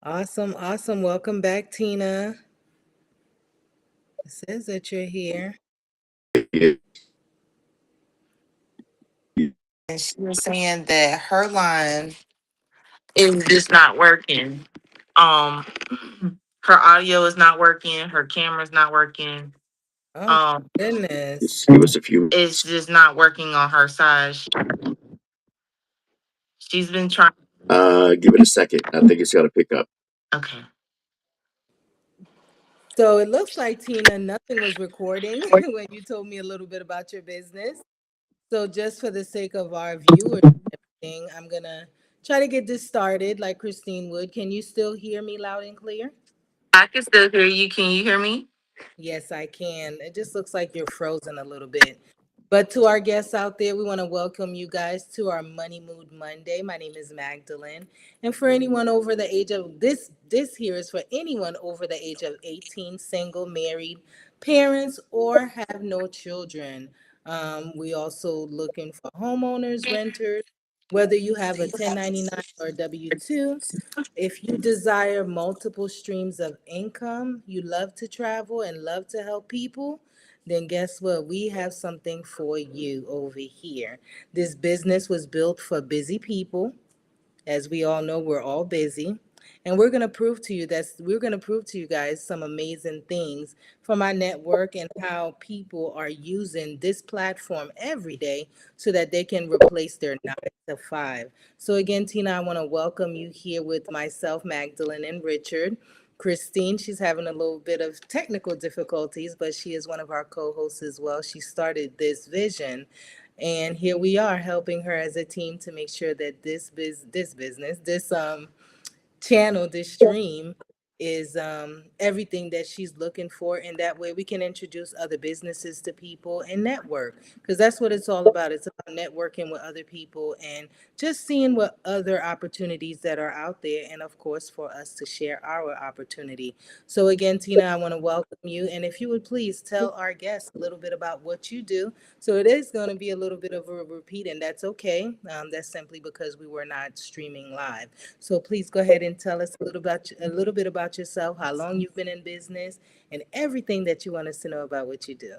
Awesome, awesome. Welcome back, Tina. It says that you're here. Yeah. And she was saying that her line is just not working. Um, her audio is not working. Her camera's not working. Oh, Um, goodness. Just give us a few it's minutes. just not working on her side. She's been trying. Give it a second. I think it's got to pick up. Okay. So it looks like, Tina, nothing was recording when you told me a little bit about your business. So just for the sake of our viewers and everything, I'm going to try to get this started like Christine would. Can you still hear me loud and clear? I can still hear you. Can you hear me? Yes, I can. It just looks like you're frozen a little bit. But to our guests out there, we want to welcome you guys to our Money Mood Monday. My name is Magdalene. And for anyone over the age of this here is for anyone over the age of 18, single, married, parents, or have no children. We also looking for homeowners, renters, whether you have a 1099 or a W-2. If you desire multiple streams of income, you love to travel and love to help people, then guess what? We have something for you over here. This business was built for busy people. As we all know, we're all busy. And we're gonna prove to you guys some amazing things from our network and how people are using this platform every day so that they can replace their 9 to 5. So again, Tina, I want to welcome you here with myself, Magdalene, and Richard. Christine, she's having a little bit of technical difficulties, but she is one of our co-hosts as well. She started this vision, and here we are helping her as a team to make sure that this business, this channel, this stream is everything that she's looking for, and that way we can introduce other businesses to people and network, because that's what it's all about. It's about networking with other people and just seeing what other opportunities that are out there, and of course for us to share our opportunity. So again, Tina, I want to welcome you, and if you would please tell our guests a little bit about what you do. So it is going to be a little bit of a repeat, and that's okay. That's simply because we were not streaming live. So please go ahead and tell us a little bit about yourself, how long you've been in business, and everything that you want us to know about what you do.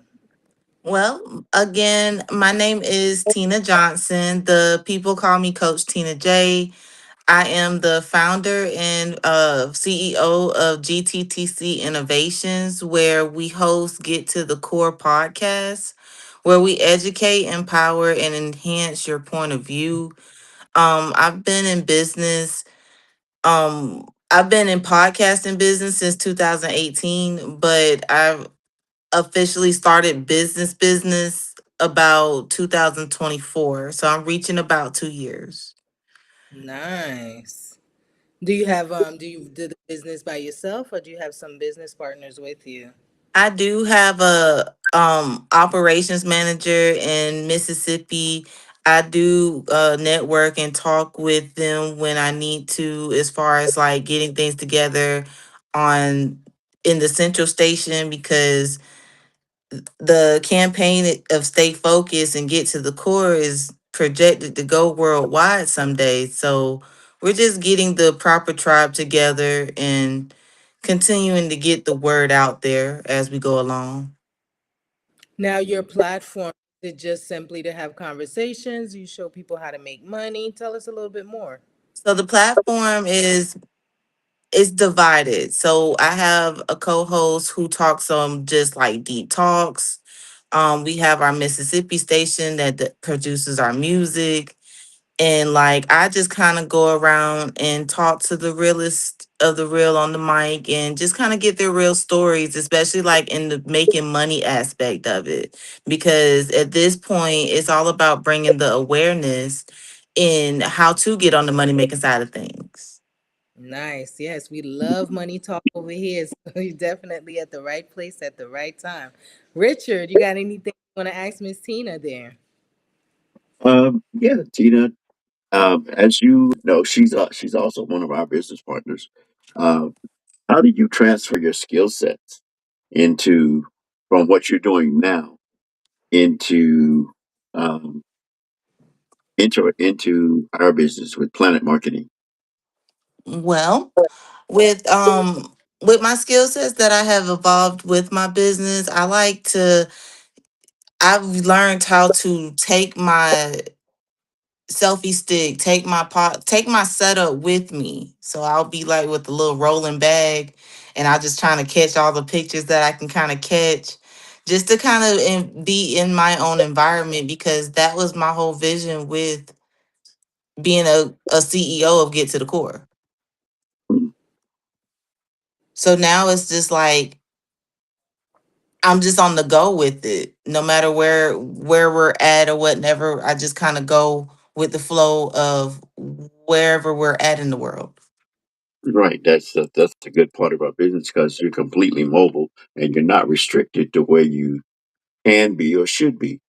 Well, again, my name is Tina Johnson. The people call me Coach Tina J. I am the founder and CEO of GTTC Innovations, where we host Get to the Core podcast, where we educate, empower, and enhance your point of view. I've been in business. I've been in podcasting business since 2018, but I've officially started business about 2024. So I'm reaching about 2 years. Nice. Do you do the business by yourself, or do you have some business partners with you? I do have a operations manager in Mississippi. I do network and talk with them when I need to, as far as like getting things together on in the central station, because the campaign of stay focused and get to the core is projected to go worldwide someday. So we're just getting the proper tribe together and continuing to get the word out there as we go along. Now, your platform, is it just simply to have conversations? You show people how to make money? Tell us a little bit more. So the platform is divided. So I have a co-host who talks just like deep talks. We have our Mississippi station that produces our music. And like I just kind of go around and talk to the realest of the real on the mic and just kind of get their real stories, especially like in the making money aspect of it. Because at this point, it's all about bringing the awareness in how to get on the money making side of things. Nice. Yes, we love money talk over here. So you're definitely at the right place at the right time. Richard, you got anything you want to ask Miss Tina there? Yeah, Tina. As you know, she's also one of our business partners. Uh, how do you transfer your skill sets into from what you're doing now into um, into our business with Planet Marketing? Well, with with my skill sets that I have evolved with my business, I've learned how to take my selfie stick, take my setup with me. So I'll be like with the little rolling bag, and I just trying to catch all the pictures that I can kind of catch, just to kind of be in my own environment, because that was my whole vision with being a CEO of Get to the Core. Mm. So now it's just like I'm just on the go with it. No matter where we're at or whatever, I just kind of go with the flow of wherever we're at in the world. Right. That's a good part of our business because you're completely mobile and you're not restricted to where you can be or should be.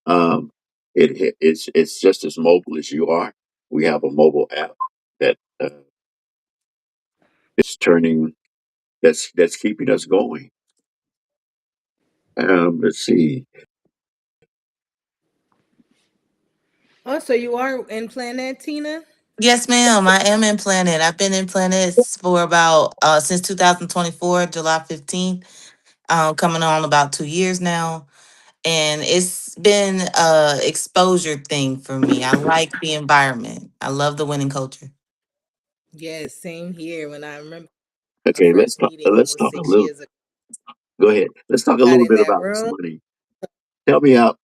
Um, it's just as mobile as you are. We have a mobile app that is turning that's keeping us going. Let's see. Oh, so you are in Planet, Tina? Yes, ma'am. I am in Planet. I've been in Planets for about since 2024, July 15th. Coming on about 2 years now. And it's been a exposure thing for me. I like the environment. I love the winning culture. Yes, same here. When I remember our Okay, first meeting let's almost talk a 6 little. years ago, Go ahead. Let's talk a got little in bit that about this room. money. Tell me how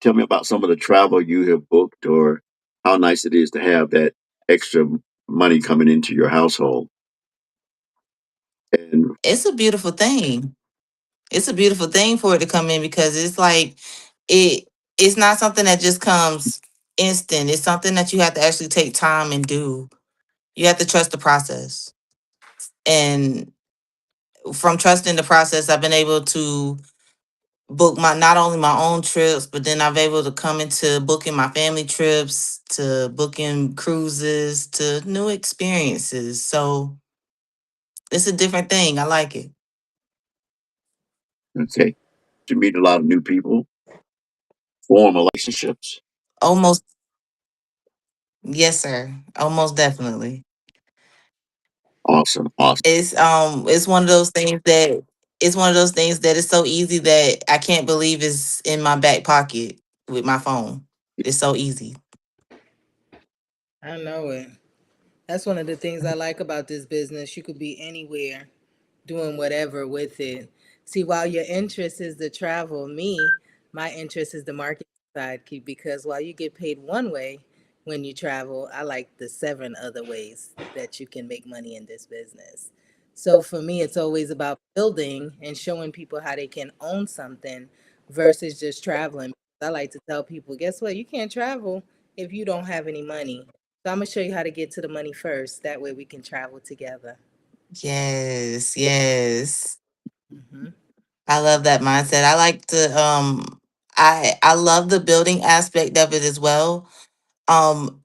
tell me about some of the travel you have booked or how nice it is to have that extra money coming into your household. And It's a beautiful thing. It's a beautiful thing for it to come in, because it's like it it's not something that just comes instant. It's something that you have to actually take time and do. You have to trust the process. And from trusting the process, I've been able to book my not only my own trips, but then I've able to come into booking my family trips, to booking cruises, to new experiences. So it's a different thing. I like it. okay, to meet a lot of new people, form relationships. Almost, yes, sir. Almost definitely. Awesome, awesome. It's one of those things that it's one of those things that is so easy that I can't believe is in my back pocket with my phone. It's so easy. I know it. That's one of the things I like about this business. You could be anywhere doing whatever with it. See, while your interest is the travel, my interest is the marketing side because while you get paid one way when you travel, I like the seven other ways that you can make money in this business. So for me, it's always about building and showing people how they can own something versus just traveling. I like to tell people, guess what? You can't travel if you don't have any money. So I'm gonna show you how to get to the money first. That way we can travel together. Yes, yes. Hmm. I love that mindset. I love the building aspect of it as well. Um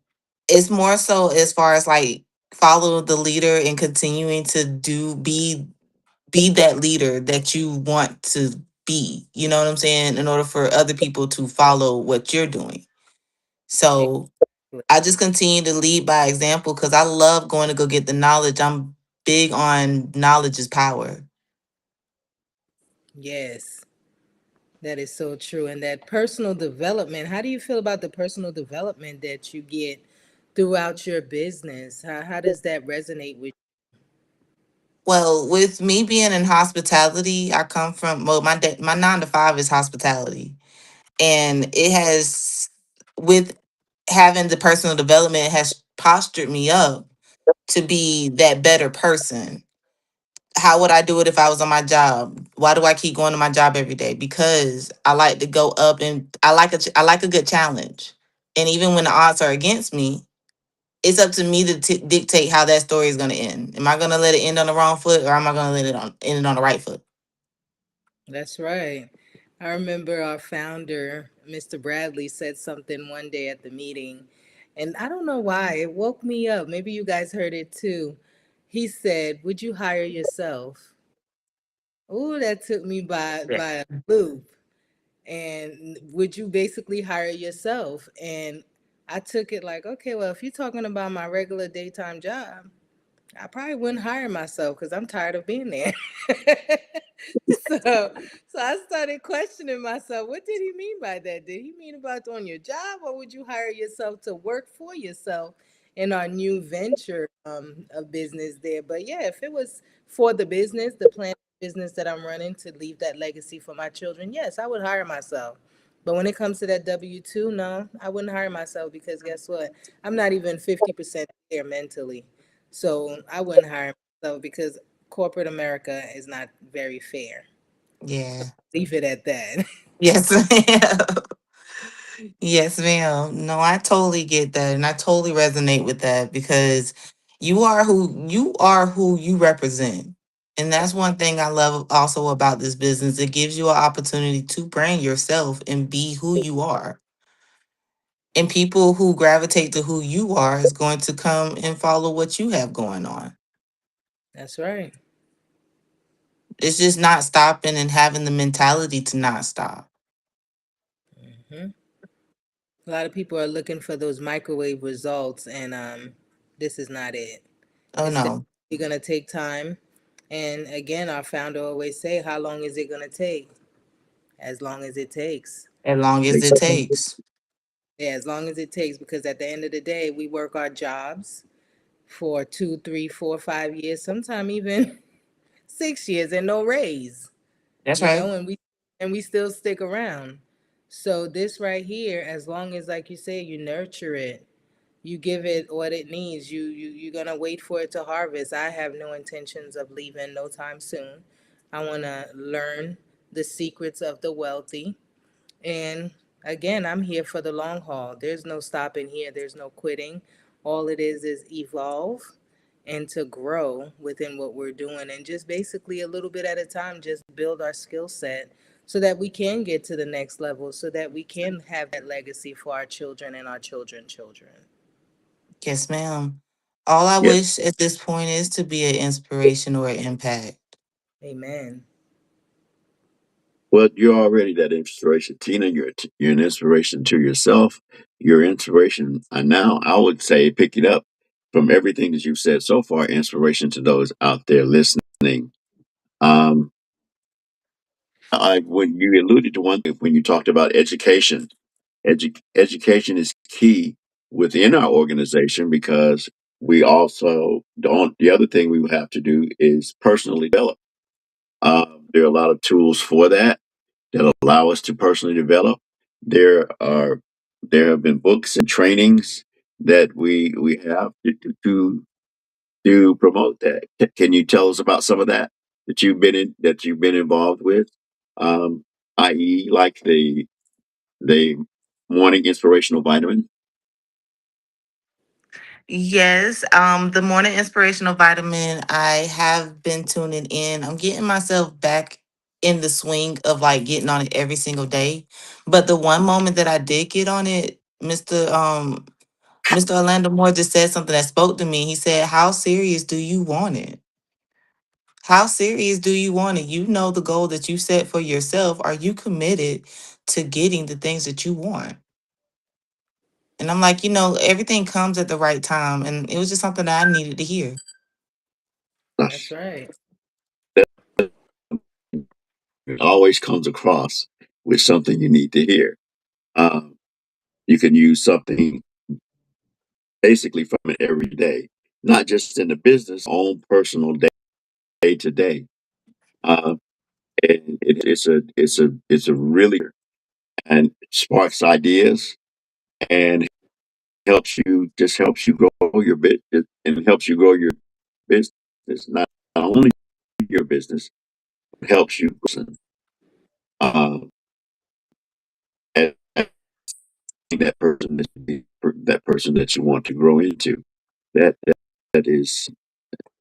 it's more so as far as like follow the leader and continuing to be that leader that you want to be. You know what I'm saying? In order for other people to follow what you're doing. So I just continue to lead by example, because I love going to go get the knowledge. I'm big on knowledge is power. Yes, that is so true. And that personal development, how do you feel about the personal development that you get throughout your business? How does that resonate with Well, with me being in hospitality, I come from, well, my 9 to 5 is hospitality, and it has, with having the personal development, has postured me up to be that better person. How would I do it if I was on my job? Why do I keep going to my job every day? Because I like to go up, and I like a good challenge. And even when the odds are against me, it's up to me to dictate how that story is going to end. Am I going to let it end on the wrong foot, or am I going to let it end it on the right foot? That's right. I remember our founder, Mr. Bradley, said something one day at the meeting, and I don't know why. It woke me up. Maybe you guys heard it too. He said, "Would you hire yourself?" Oh, that took me by a loop. And would you basically hire yourself? And I took it like, okay, well, if you're talking about my regular daytime job, I probably wouldn't hire myself because I'm tired of being there. so, so I started questioning myself. What did he mean by that? Did he mean about on your job, or would you hire yourself to work for yourself in our new venture of business there? But yeah, if it was for the business, the plan business that I'm running to leave that legacy for my children, yes, I would hire myself. But when it comes to that W 2, no, I wouldn't hire myself because guess what? I'm not even 50% there mentally. So I wouldn't hire myself because corporate America is not very fair. So Yeah. leave it at that. Yes, ma'am. Yes, ma'am. No, I totally get that, and I totally resonate with that because you are who you represent. And that's one thing I love also about this business. It gives you an opportunity to brand yourself and be who you are. And people who gravitate to who you are is going to come and follow what you have going on. That's right. It's just not stopping and having the mentality to not stop. Hmm. A lot of people are looking for those microwave results, and this is not it. Oh It's no. definitely going to take time. And again, our founder always say, "How long is it going to take? As long as it takes." As long as Takes it something. takes. Yeah, as long as it takes, because at the end of the day, we work our jobs for 2, 3, 4, 5 years, sometimes even 6 years, and no raise. That's You right. know, and we still stick around. So this right here, as long as, like you say, you nurture it, you give it what it needs, you're gonna wait for it to harvest. I have no intentions of leaving no time soon. I want to learn the secrets of the wealthy, and again, I'm here for the long haul. There's no stopping here, there's no quitting. All it is evolve and to grow within what we're doing, and just basically a little bit at a time, just build our skill set so that we can get to the next level, so that we can have that legacy for our children and our children's children. Yes, ma'am. All I Yes. wish at this point is to be an inspiration or an impact. Amen. Well, you're already that inspiration, Tina. You're an inspiration to yourself. You're inspiration. And now I would say, pick it up from everything that you've said so far, inspiration to those out there listening. Um, when you alluded to one thing, when you talked about education, education is key within our organization because we also don't. The other thing we would have to do is personally develop. There are a lot of tools for that allow us to personally develop. There are there have been books and trainings that we have to promote that. Can you tell us about some of that you've been involved with? Um, i.e., like the morning inspirational vitamin. Yes, the morning inspirational vitamin, I have been tuning in. I'm getting myself back in the swing of like getting on it every single day. But the one moment that I did get on it, Mr. Orlando Moore just said something that spoke to me. He said, "How serious do you want it? How serious do you want it? You know the goal that you set for yourself. Are you committed to getting the things that you want?" And I'm like, everything comes at the right time. And it was just something that I needed to hear. That's right. It always comes across with something you need to hear. Um, you can use something basically from it every day, not just in the business, own personal day to day. Uh, and it's a really and sparks ideas and helps you grow your business and helps you grow your business. Not only your business, but helps you uh, as that person that you want to grow into. That that is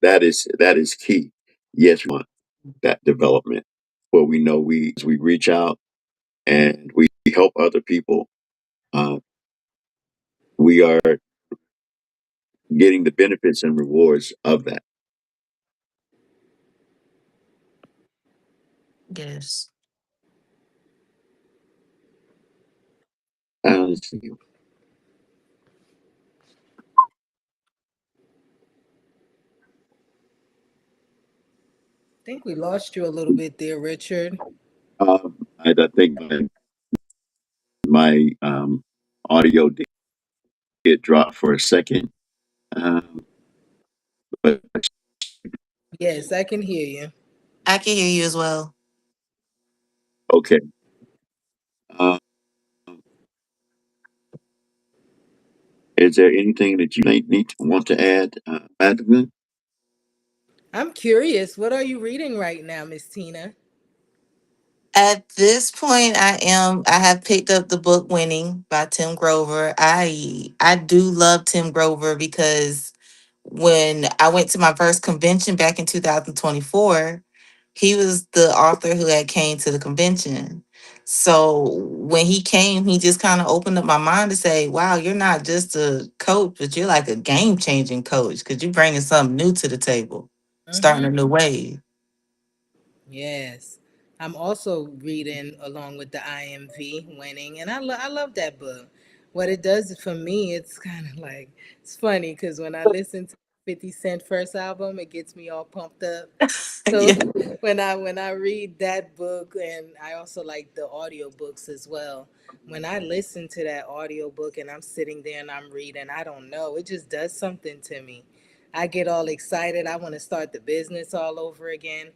that is key. Yes, we want that development where we know we reach out and we help other people. Uh, we are getting the benefits and rewards of that. Yes. Let's see. Think we lost you a little bit there, Richard. I think my audio did drop for a second. Um, but Yes, I can hear you. I can hear you as well. okay. Um, is there anything that you may need to want to add, Madeline? I'm curious. What are you reading right now, Miss Tina? At this point, I have picked up the book Winning by Tim Grover. I do love Tim Grover because when I went to my first convention back in 2024, he was the author who had came to the convention. So when he came, he just kind of opened up my mind to say, wow, you're not just a coach, but you're like a game changing coach because you're bringing something new to the table, starting Mm-hmm. a new wave. Yes. I'm also reading along with the IMV Winning, and I love that book. What it does for me, it's kind of like, it's funny because when I listen to 50 Cent first album, it gets me all pumped up. So Yeah. when I read that book, and I also like the audio books as well. When I listen to that audio book and I'm sitting there and I'm reading, I don't know, it just does something to me. I get all excited. I want to start the business all over again.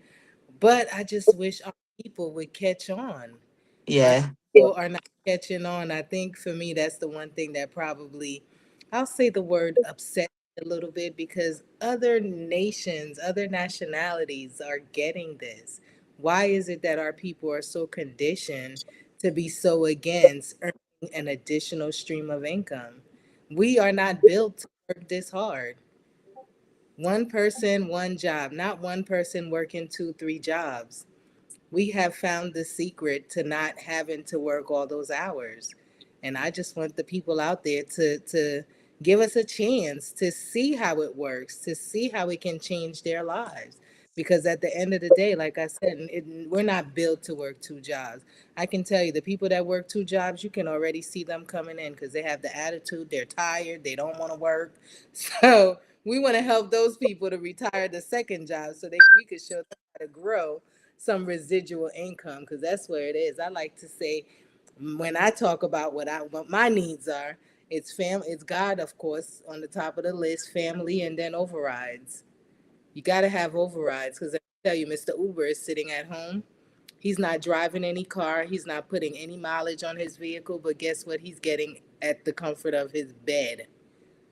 But I just wish our people would catch on. Our Yeah. people are not catching on. I think for me, that's the one thing that probably, I'll say the word upset a little bit because other nations, other nationalities are getting this. Why is it that our people are so conditioned to be so against earning an additional stream of income? We are not built to work this hard. One person, one job, not one person working two, three jobs. We have found the secret to not having to work all those hours. And I just want the people out there to give us a chance to see how it works, to see how it can change their lives. Because at the end of the day, like I said, we're not built to work two jobs. I can tell you, the people that work two jobs, you can already see them coming in because they have the attitude, they're tired, they don't want to work. So we want to help those people to retire the second job so we could show them how to grow some residual income because that's where it is. I like to say when I talk about what my needs are, it's God of course on the top of the list, family, and then overrides. You got to have overrides because I tell you, Mr. Uber is sitting at home. He's not driving any car. He's not putting any mileage on his vehicle. But guess what? He's getting at the comfort of his bed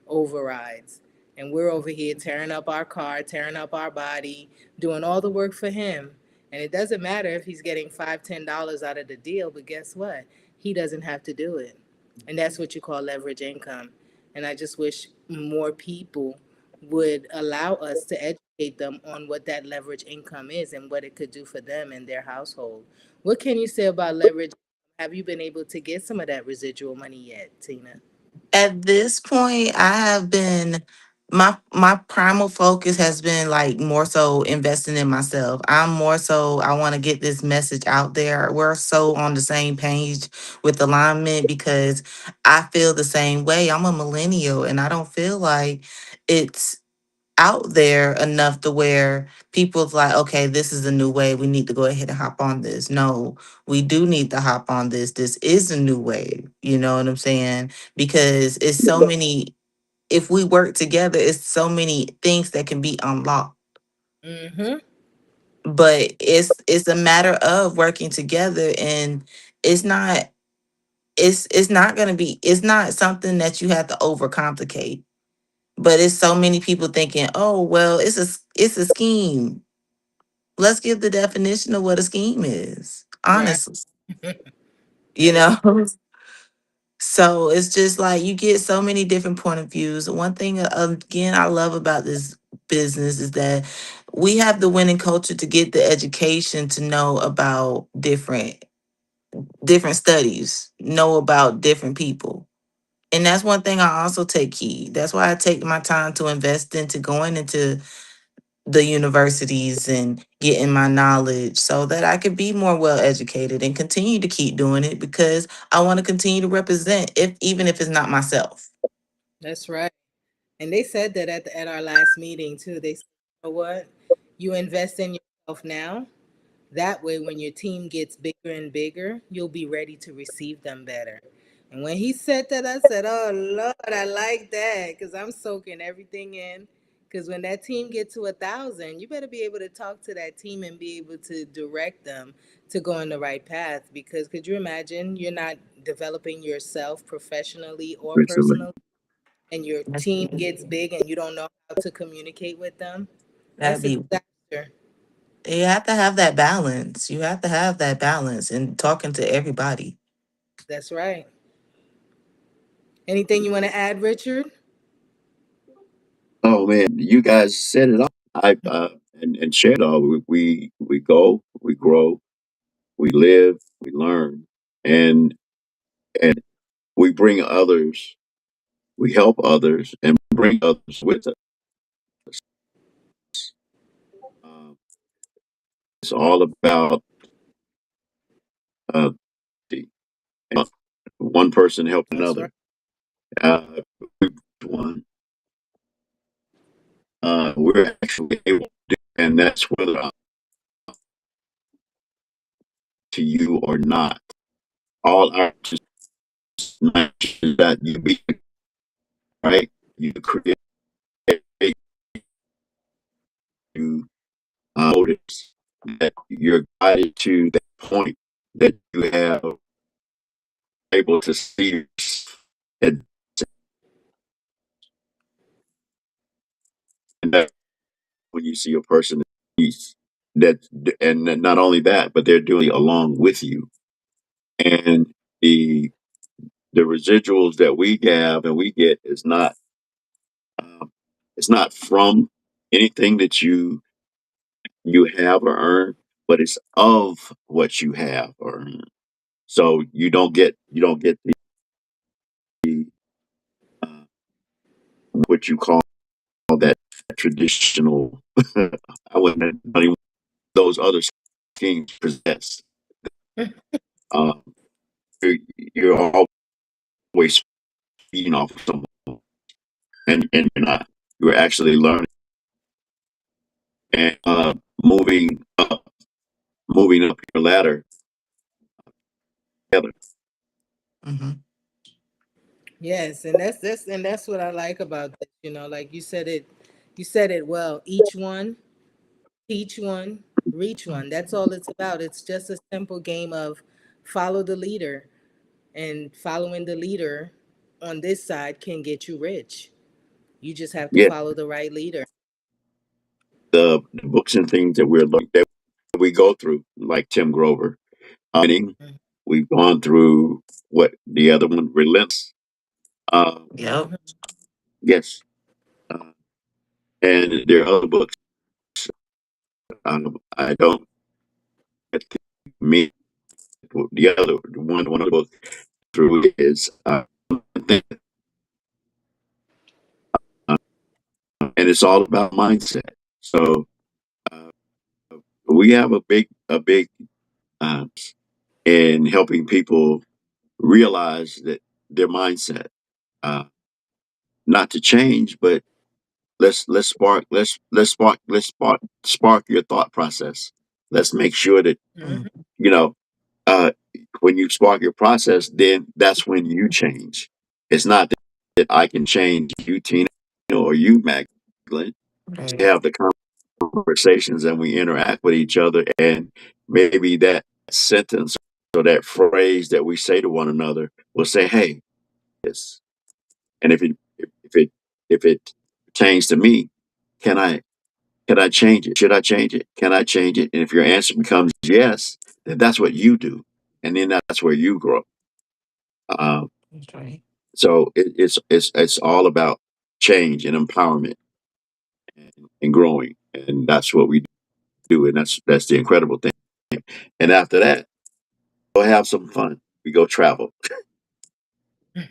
overrides. And we're over here tearing up our car, tearing up our body, doing all the work for him. And it doesn't matter if he's getting $5, $10 out of the deal, but guess what? He doesn't have to do it. And that's what you call leverage income. And I just wish more people would allow us to educate them on what that leverage income is and what it could do for them and their household. What can you say about leverage? Have you been able to get some of that residual money yet, Tina? At this point, I have been my primal focus has been like more so investing in myself. I'm more so I want to get this message out there. We're so on the same page with alignment because I feel the same way. I'm a millennial and I don't feel like it's out there enough to where people's like, okay, this is a new way. We need to go ahead and hop on this. No, we do need to hop on this. This is a new way. You know what I'm saying? Because it's so many, if we work together, it's so many things that can be unlocked. Mm-hmm. But it's a matter of working together and it's not it's not gonna be it's not something that you have to overcomplicate. But it's so many people thinking, oh well, it's a scheme. Let's give the definition of what a scheme is. Right. Honestly, you That is know. So it's just like you get so many different point of views. One thing again I love about this business is that we have the winning culture to get the education to know about different studies, know about different people. And that's one thing I also take key. That's why I take my time to invest into going into the universities and getting my knowledge so that I could be more well educated and continue to keep doing it because I want to continue to represent if even if it's not myself. that's right. And they said that at our last meeting too. They said, you know what? You invest in yourself yourself now. That way, when your team gets bigger and bigger, you'll be ready to receive them better. And when he said that, I said, "Oh Lord, I like that," because I'm soaking everything in. Because when that team gets to 1,000, you better be able to talk to that team and be able to direct them to go on the right path. Because could you imagine you're not developing yourself professionally or recently. personally, and your That's, team gets big and you don't know how to communicate with them? that'd That's a be. disaster. You have to have that balance. You have to have that balance in talking to everybody. That's right. Anything you want to add, Richard? Oh man, you guys said it all. I and shared all. We go, we grow, we live, we learn, and we bring others, we help others, and bring others with us. Um, it's all about uh, the- one person help That's right. another. One, we're actually able to do, and that's whether to you or not. All our that you be right, you create, you notice that you're guided to that point that you have able to see and that when you see a person that and not only that, but they're doing it along with you. And the the residuals that we have and we get is not um, it's not from anything that you have or earn, but it's of what you have or earn. So you don't get the uh, what you call that traditional. I wouldn't not even those other schemes possess. Um, you're always feeding off of someone, and you're not. You're actually learning and moving up your ladder together. Hmm. Yes, and that's what I like about this. Like you said it well. Each one, teach one, reach one. That's all it's about. It's just a simple game of follow the leader, and following the leader on this side can get you rich. You just have to Yeah, follow the right leader. the books and things that we're learning that we go through, like Tim Grover. Mhm. We've gone through what the other one, Relentless. Um, Yep. yes, uh, and there are other books. I don't me the other one of the books through is and it's all about mindset. So uh, we have a big uh, in helping people realize that their mindset, uh, not to change, but let's spark your thought process. Let's make sure that Mhm. Hmm. you know uh, when you spark your process, then that's when you change. It's not that I can change you, Tina, or you, Magdalene. We Right. have the conversations and we interact with each other, and maybe that sentence or that phrase that we say to one another will say, "Hey, this," and if it pertains to me, can I change it? Should I change it? Can I change it? And if your answer becomes yes, then that's what you do, and then that's where you grow. Um, That's right. so it's all about change and empowerment and growing, and that's what we do, and that's the incredible thing. And after that, go have some fun. We go travel.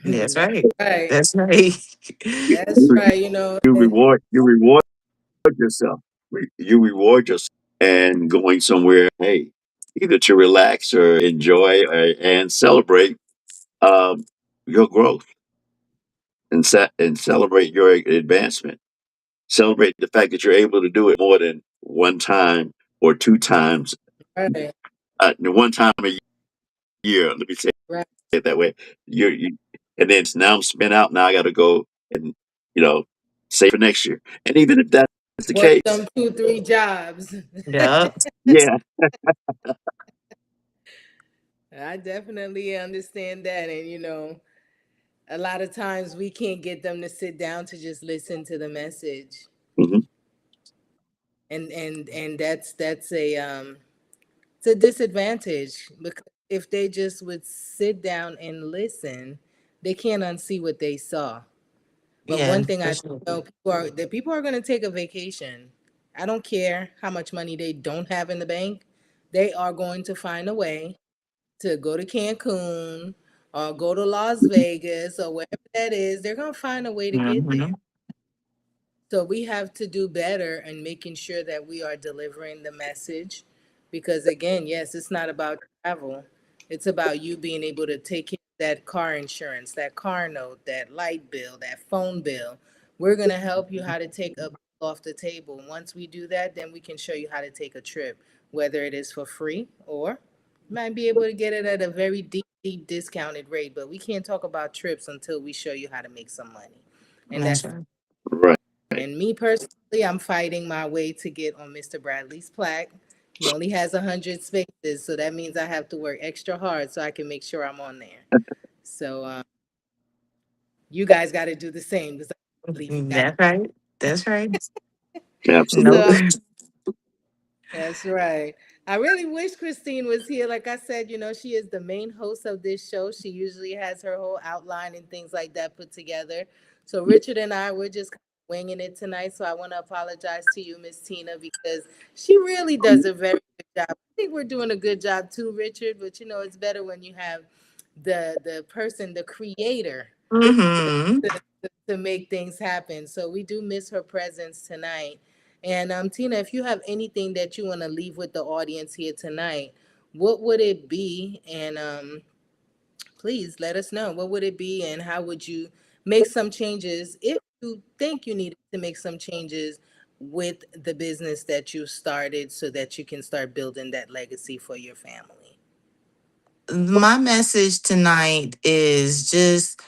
That's That's right. right. That's right. You, That's you, right. you reward yourself. You reward yourself and going somewhere. Hey, either to relax or enjoy and celebrate um, your growth and celebrate your advancement. Celebrate the fact that you're able to do it more than one time or two times, Right. one time a year. Let me say Right. it that way. You and then now I'm spent out. Now I got to go and you know save for next year. And even if that's the Work case, them 2, 3 jobs. Yep. yeah. I definitely understand that. And, a lot of times we can't get them to sit down to just listen to the message. Hmm. And that's a it's a disadvantage because if they just would sit down and listen, they can't unsee what they saw. But Yeah, one thing for I sure. know people are going to take a vacation. I don't care how much money they don't have in the bank. They are going to find a way to go to Cancun or go to Las Vegas or wherever that is. They're going to find a way to get there. Hmm. So we have to do better in making sure that we are delivering the message because again, yes, it's not about travel. It's about you being able to take care of that car insurance, that car note, that light bill, that phone bill. We're going to help you how to take a bill off the table. Once we do that, then we can show you how to take a trip, whether it is for free or you might be able to get it at a very deep, deep discounted rate. But we can't talk about trips until we show you how to make some money. And That's that's right. Right. and me personally, I'm fighting my way to get on Mr. Bradley's plaque. He only has 100 spaces, so that means I have to work extra hard so I can make sure I'm on there. So you guys got to do the same because I believe you got. That's right. That's right. So No. Absolutely. that's right. I really wish Christine was here. Like I said, she is the main host of this show. She usually has her whole outline and things like that put together. So Richard and I, we're just kind of winging it tonight. So I want to apologize to you, Miss Tina, because she really does a very good job. I think we're doing a good job too, Richard. But it's better when you have the person, the creator, Hmm. to make things happen. So we do miss her presence tonight. And Tina, if you have anything that you want to leave with the audience here tonight, what would it be? And please let us know. What would it be, and how would you make some changes if you think you needed to make some changes with the business that you started so that you can start building that legacy for your family? My message tonight is just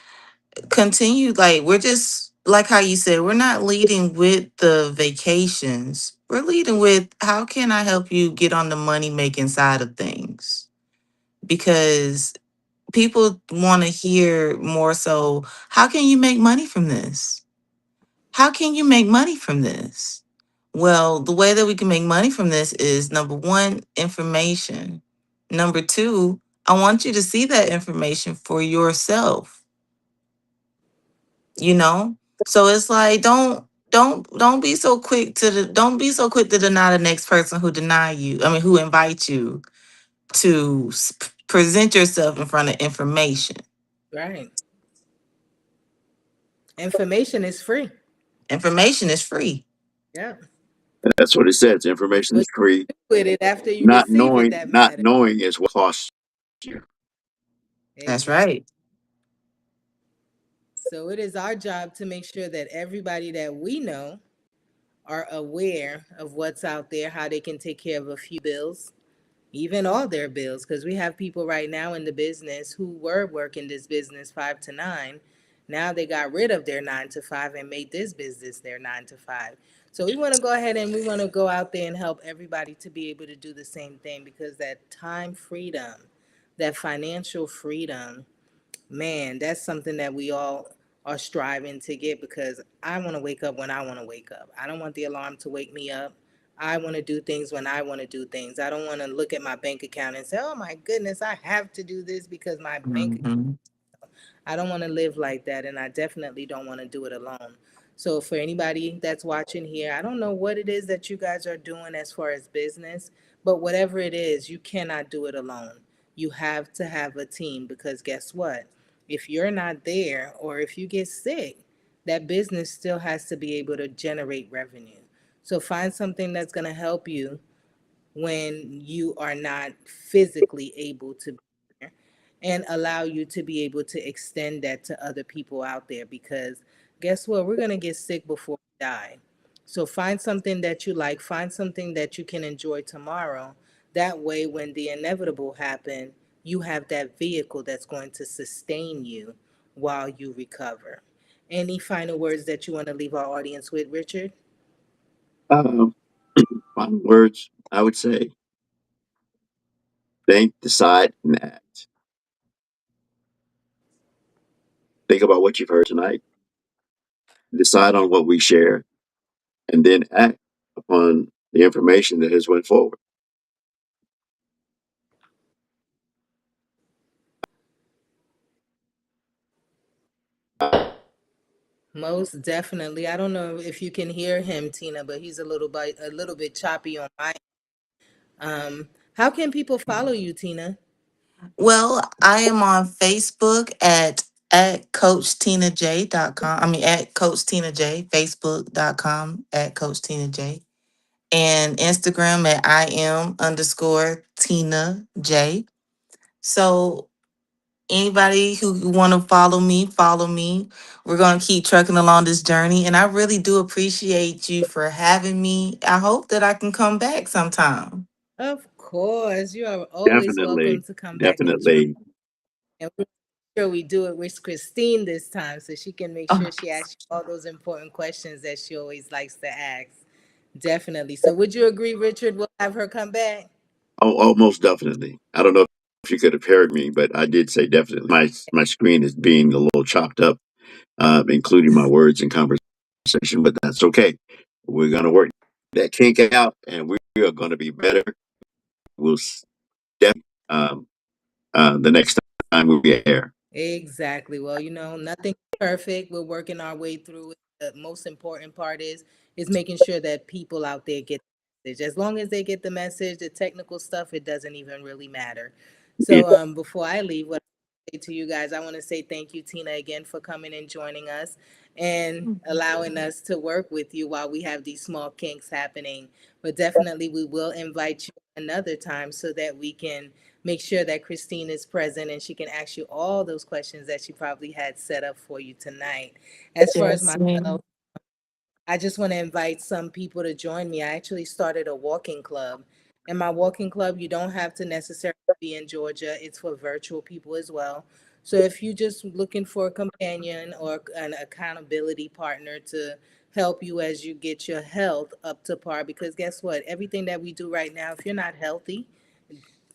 continue. Like, we're just, like how you said, we're not leading with the vacations. We're leading with how can I help you get on the money making side of things? Because people want to hear more so, how can you make money from this? How can you make money from this? Well, the way that we can make money from this is number one, information. Number two, I want you to see that information for yourself, you know? So it's like don't be so quick to don't be so quick to deny the next person who deny you. I mean, who invite you to present yourself in front of information. Right. Information is free. Information is free. Yeah. That's what it says. Information What is free. you do with it after you Not receive it knowing, that not matters. knowing is what costs you. That's Exactly. right. So it is our job to make sure that everybody that we know are aware of what's out there, how they can take care of a few bills, even all their bills, because we have people right now in the business who were working this business 5 to 9. Now they got rid of their 9 to 5 and made this business their 9 to 5. So we want to go ahead and we want to go out there and help everybody to be able to do the same thing because that time freedom, that financial freedom, man, that's something that we all are striving to get because I want to wake up when I want to wake up. I don't want the alarm to wake me up. I want to do things when I want to do things. I don't want to look at my bank account and say, "Oh my goodness, I have to do this because my bank." Hmm. I don't want to live like that, and I definitely don't want to do it alone. So, for anybody that's watching here, I don't know what it is that you guys are doing as far as business, but whatever it is, you cannot do it alone. You have to have a team because guess what? If you're not there or if you get sick, that business still has to be able to generate revenue. So, find something that's going to help you when you are not physically able to be there and allow you to be able to extend that to other people out there because guess what, we're going to get sick before we die. So find something that you like, find something that you can enjoy tomorrow. That way, when the inevitable happen, you have that vehicle that's going to sustain you while you recover. Any final words that you want to leave our audience with, Richard? Um, Final words, I would say think, decide, and act. Think about what you've heard tonight, decide on what we share, and then act upon the information that has went forward. Most definitely. I don't know if you can hear him, Tina, but he's a little bit choppy on my. How can people follow you, Tina? Well, I am on Facebook at coachtinaj.com. I mean at Coach Tina J, Facebook.com at Coach Tina J. And Instagram at I am underscore Tina J. So anybody who want to follow me, follow me. We're going to keep trucking along this journey. And I really do appreciate you for having me. I hope that I can come back sometime. Of course, you are always welcome Definitely, to come back and join. definitely. And we'll make sure we do it with Christine this time so she can make Oh, sure she asks you all those important questions that she always likes to ask. Definitely. So would you agree, Richard? We'll have her come back. Oh, most definitely. I don't know if you could have heard me, but I did say definitely. My screen is being a little chopped up, including my words in conversation, but that's okay. We're gonna work that kink out, and we are going to be better. We'll definitely the next time we air. Exactly. Well, nothing perfect. We're working our way through it. The most important part is making sure that people out there get the message. As long as they get the message, the technical stuff, it doesn't even really matter. Yeah, So before I leave, what I say to you guys, I want to say thank you, Tina, again for coming and joining us and allowing us to work with you while we have these small kinks happening. But definitely we will invite you another time so that we can make sure that Christine is present and she can ask you all those questions that she probably had set up for you tonight. As far as yes, myself, ma'am. I just want to invite some people to join me. I actually started a walking club. In my walking club, you don't have to necessarily be in Georgia, it's for virtual people as well. So if you're just looking for a companion or an accountability partner to help you as you get your health up to par, because guess what? Everything that we do right now, if you're not healthy,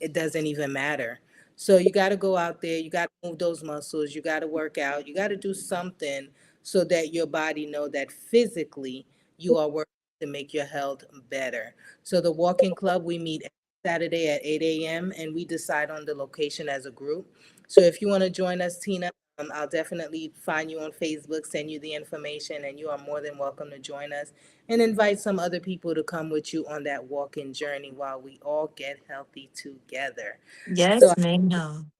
it doesn't even matter. So you got to go out there, you got to move those muscles, you got to work out, you got to do something so that your body know that physically you are working to make your health better. So the walking club, we meet every Saturday at 8 a.m. and we decide on the location as a group. So if you want to join us, Tina, I'll definitely find you on Facebook, send you the information, and you are more than welcome to join us and invite some other people to come with you on that walking journey while we all get healthy together. So Yes, ma'am.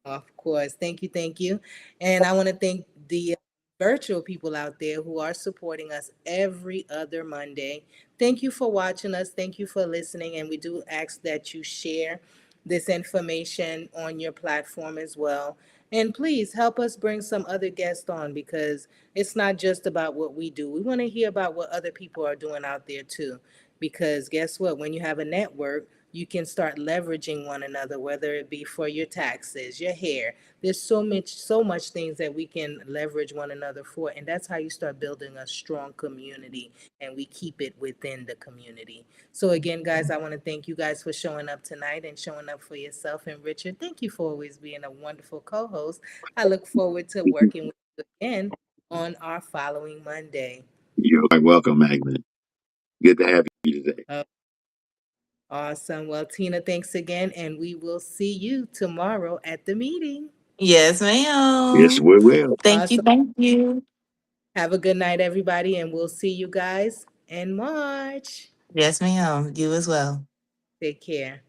of course. Thank you. Thank you. And I want to thank the virtual people out there who are supporting us every other Monday. Thank you for watching us. Thank you for listening. And we do ask that you share this information on your platform as well. And please help us bring some other guests on because it's not just about what we do. We want to hear about what other people are doing out there too. Because guess what? When you have a network, you can start leveraging one another, whether it be for your taxes, your hair. There's so much things that we can leverage one another for. And that's how you start building a strong community and we keep it within the community. So again, guys, I want to thank you guys for showing up tonight and showing up for yourself. And Richard, thank you for always being a wonderful co-host. I look forward to working with you again on our following Monday. you're quite welcome, Magnet. Good to have you today. Uh, awesome. Well, Tina, thanks again, and we will see you tomorrow at the meeting. Yes, Yes, ma'am. we will. Thank you. Awesome. Thank you. Have a good night, everybody, and we'll see you guys in March. Yes, ma'am. You as well. Take care.